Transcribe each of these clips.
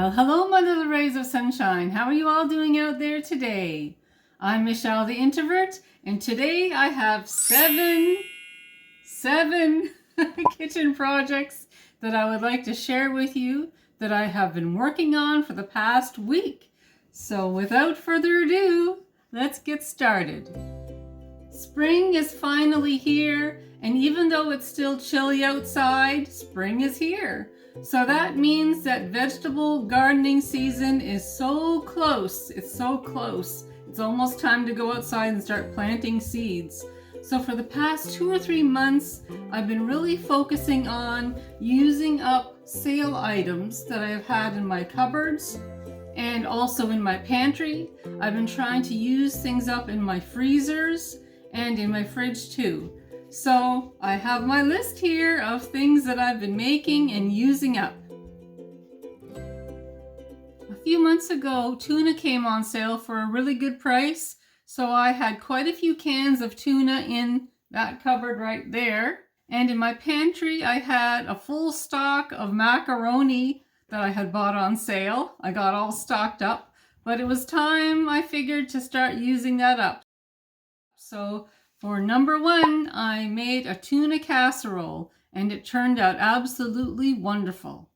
Well, hello, my little rays of sunshine. How are you all doing out there today? I'm Michelle the Introvert, and today I have seven kitchen projects that I would like to share with you that I have been working on for the past week. So without further ado, let's get started. Spring is finally here, and even though it's still chilly outside, spring is here. So that means that vegetable gardening season is so close. It's so close. It's almost time to go outside and start planting seeds. So for the past 2 or 3 months, I've been really focusing on using up sale items that I've had in my cupboards and also in my pantry. I've been trying to use things up in my freezers and in my fridge too. So I have my list here of things that I've been making and using up. A few months ago, tuna came on sale for a really good price. So I had quite a few cans of tuna in that cupboard right there. And in my pantry, I had a full stock of macaroni that I had bought on sale. I got all stocked up, but it was time, I figured, to start using that up. So for number 1, I made a tuna casserole, and it turned out absolutely wonderful.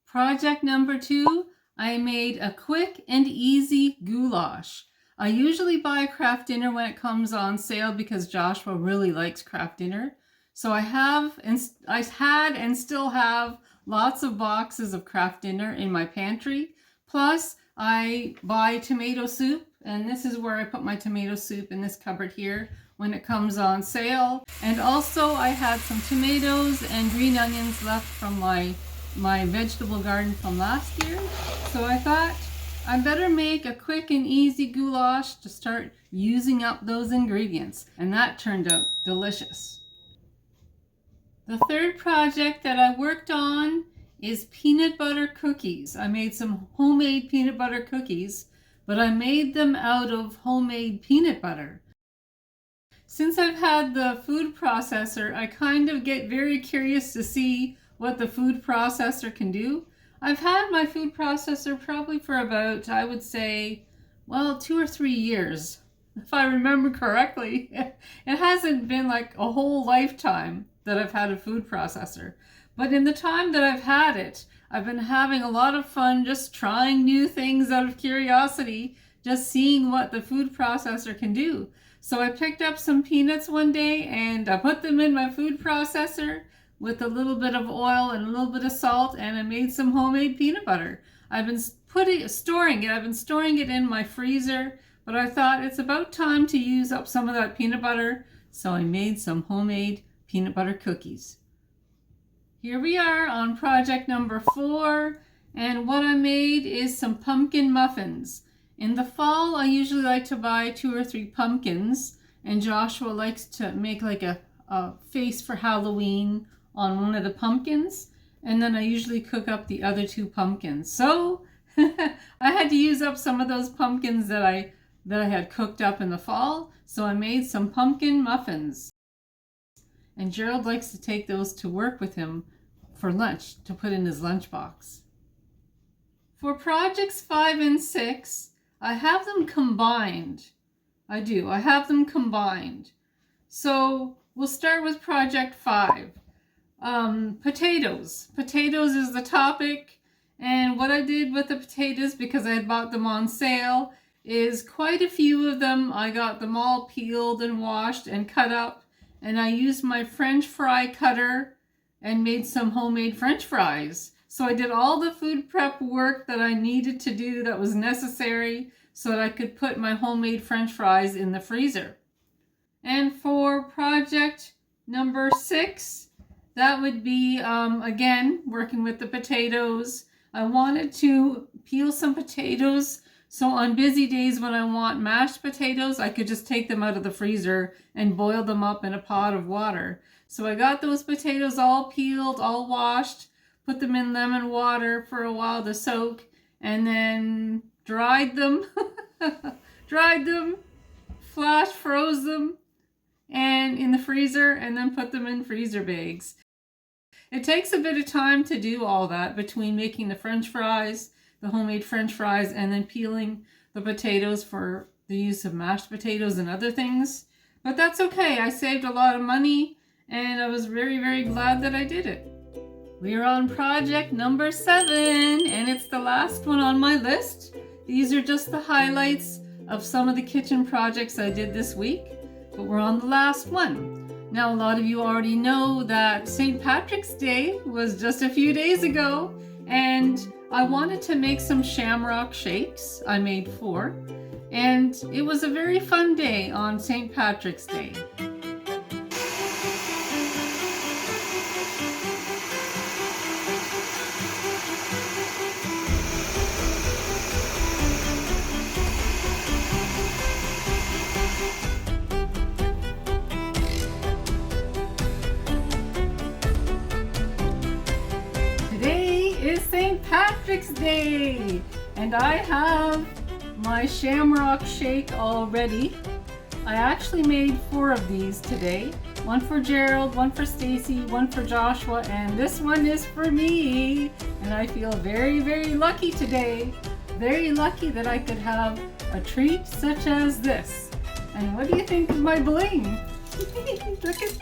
Project number 2, I made a quick and easy goulash. I usually buy Kraft Dinner when it comes on sale because Joshua really likes Kraft Dinner. So I had and still have lots of boxes of Kraft Dinner in my pantry. Plus, I buy tomato soup, and this is where I put my tomato soup, in this cupboard here, when it comes on sale. And also I had some tomatoes and green onions left from my vegetable garden from last year. So I thought I better make a quick and easy goulash to start using up those ingredients. And that turned out delicious. The third project that I worked on is peanut butter cookies. I made some homemade peanut butter cookies, but I made them out of homemade peanut butter. Since I've had the food processor, I kind of get very curious to see what the food processor can do. I've had my food processor probably for about, I would say, 2 or 3 years, if I remember correctly. It hasn't been like a whole lifetime that I've had a food processor. But in the time that I've had it, I've been having a lot of fun just trying new things out of curiosity, just seeing what the food processor can do. So I picked up some peanuts one day and I put them in my food processor with a little bit of oil and a little bit of salt, and I made some homemade peanut butter. I've been storing it in my freezer, but I thought it's about time to use up some of that peanut butter, so I made some homemade peanut butter cookies. Here we are on project number 4, and what I made is some pumpkin muffins. In the fall, I usually like to buy 2 or 3 pumpkins, and Joshua likes to make like a face for Halloween on one of the pumpkins, and then I usually cook up the other 2 pumpkins. So I had to use up some of those pumpkins that I had cooked up in the fall, so I made some pumpkin muffins. And Gerald likes to take those to work with him for lunch to put in his lunchbox. For projects 5 and 6, I have them combined. I have them combined. So we'll start with project 5. Potatoes. Potatoes is the topic, and what I did with the potatoes, because I had bought them on sale, is quite a few of them. I got them all peeled and washed and cut up, and I used my French fry cutter and made some homemade French fries. So I did all the food prep work that I needed to do that was necessary so that I could put my homemade French fries in the freezer. And for project number 6, that would be, again, working with the potatoes. I wanted to peel some potatoes, so on busy days when I want mashed potatoes, I could just take them out of the freezer and boil them up in a pot of water. So I got those potatoes all peeled, all washed, put them in lemon water for a while to soak, and then dried them, flash froze them, and in the freezer, and then put them in freezer bags. It takes a bit of time to do all that between making the French fries, the homemade French fries, and then peeling the potatoes for the use of mashed potatoes and other things. But that's okay. I saved a lot of money and I was very, very glad that I did it. We're on project number 7 and it's the last one on my list. These are just the highlights of some of the kitchen projects I did this week, but we're on the last one. Now, a lot of you already know that St. Patrick's Day was just a few days ago, and I wanted to make some shamrock shakes. I made 4, and it was a very fun day on St. Patrick's Day. St. Patrick's Day, and I have my shamrock shake all ready. I actually made 4 of these today. One for Gerald, one for Stacy, one for Joshua, and this one is for me. And I feel very, very lucky today. Very lucky that I could have a treat such as this. And what do you think of my bling? Look at,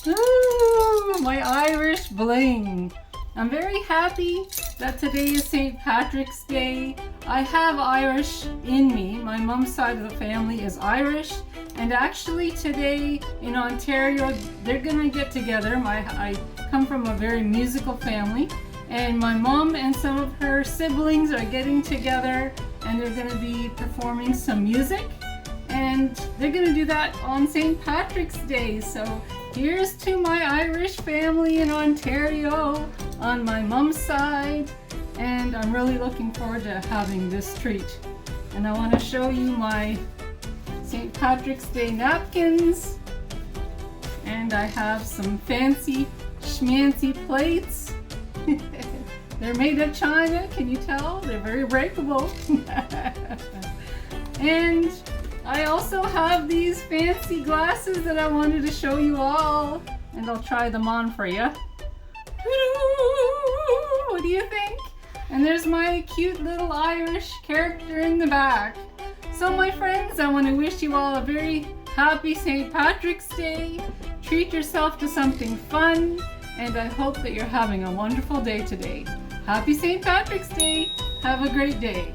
ooh, my Irish bling. I'm very happy that today is St. Patrick's Day. I have Irish in me. My mom's side of the family is Irish, and actually today in Ontario they're gonna get together. I come from a very musical family, and my mom and some of her siblings are getting together and they're gonna be performing some music, and they're gonna do that on St. Patrick's Day. So here's to my Irish family in Ontario on my mom's side, and I'm really looking forward to having this treat. And I want to show you my St. Patrick's Day napkins, and I have some fancy schmancy plates. They're made of china, can you tell? They're very breakable. And I also have these fancy glasses that I wanted to show you all, and I'll try them on for you. What do you think? And there's my cute little Irish character in the back. So my friends, I want to wish you all a very happy St. Patrick's Day. Treat yourself to something fun, and I hope that you're having a wonderful day today. Happy St. Patrick's Day. Have a great day.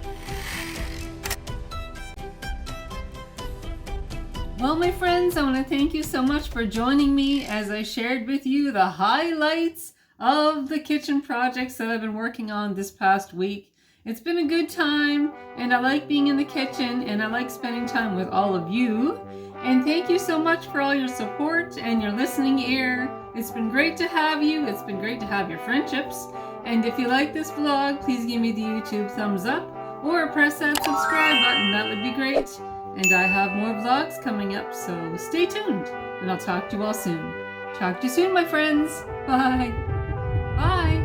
Well, my friends, I want to thank you so much for joining me as I shared with you the highlights of the kitchen projects that I've been working on this past week. It's been a good time, and I like being in the kitchen, and I like spending time with all of you. And thank you so much for all your support and your listening ear. It's been great to have you. It's been great to have your friendships. And if you like this vlog, please give me the YouTube thumbs up or press that subscribe button. That would be great. And I have more vlogs coming up, so stay tuned, and I'll talk to you all soon. Talk to you soon, my friends. Bye. Bye.